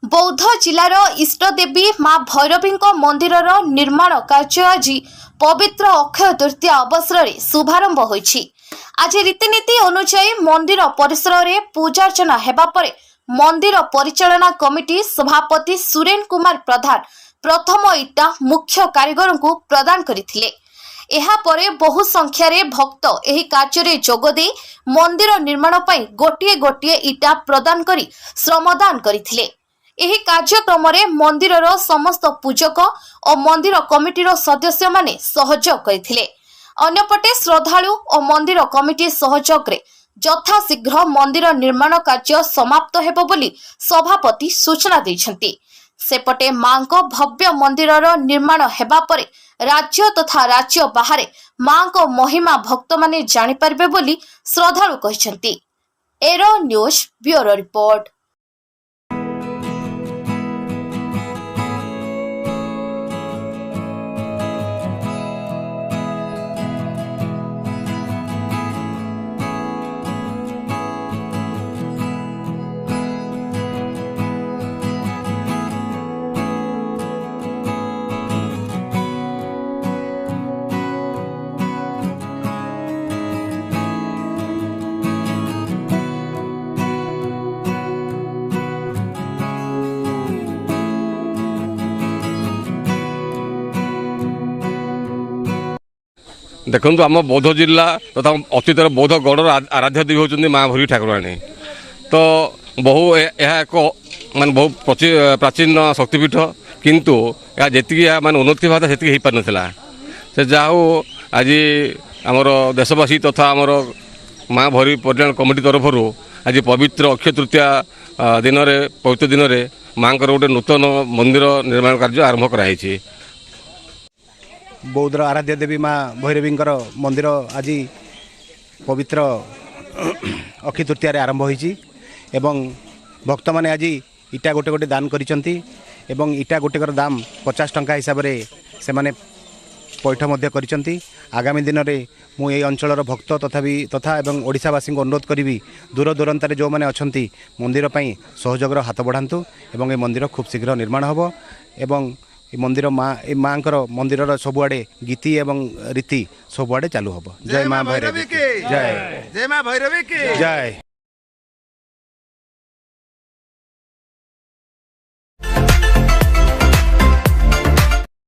बौद्ध जिलार इष्टदेवी मां भैरवी मंदिर निर्माण कार्य आज पवित्र अक्षय तृतीया अवसर में शुभारंभ होइछि। आज रीतिनीति अनुसार मंदिर परिसर में पूजार्चना हेबा परे मंदिर परिचालना कमिटी सभापति सुरेन कुमार प्रधान प्रथम इटा मुख्य कारीगर को प्रदान करथिले। एहा परे बहु संख्यारे भक्त एही कार्य जोगदे मंदिर निर्माण पई गोटिए गोटिए इटा प्रदान करी श्रमदान करथिले। एही कार्यक्रम रे मंदिरर समस्त पूजक और मंदिर कमिटीर सदस्य माने सहयोग करथिले। अन्यपटे श्रद्धालु और मंदिर कमिटी सहयोग रे यथाशीघ्र मंदिर निर्माण कार्य समाप्त हेबो बोली सभापति सूचना दैछन्ति। सेपटे मांको भव्य मंदिरर निर्माण हेबा परे राज्य तथा राज्य बाहर मांको महिमा भक्त माने जानि परबे बोली श्रद्धालु कहिसन्ति। एरो न्यूज ब्यूरो रिपोर्ट। देखु आम बौद्ध जिला तथा अतीतर बौद्ध गौड़र आराध्य देवी होती माँ भैरवी ठाकुराणी। तो बहु यह एक मान बहु प्राचीन शक्तिपीठ किंतु यह जी माने उन्नति भाता से हो पार नाला से जाऊ आज आमर देशवासी तथा आमर माँ भैरवी पर्यटन कमिटी तरफ आज पवित्र अक्षय तृतीया दिन में पवित्र दिन में माँ गोटे नूतन मंदिर निर्माण कार्य आरंभ कराई। बौद्ध आराध्य देवी माँ भैरवी मंदिर आज पवित्र अक्षय तृतीया आरंभ होइछि एवं भक्त माने आज इटा गोटे गोटे दान करिसंती एवं इटा गोटेकर दाम 50 टंका हिसाब से माने पैठ मध्य करिसंती। आगामी दिन में मु ए अंचलर भक्त तथा एवं ओडिशावासी को अनुरोध करी दूर दूरांतर जो मैंने अच्छी मंदिर पर सहयोगर हाथ बढ़ातु एवं ए मंदिर खूब शीघ्र निर्माण हम एवं मंदिर माँ मंदिर सबुआड़े गीति एवं रीति सबुआड़े चालू हम। जय माँ भैरवी की जय। जय माँ भैरवी की जय।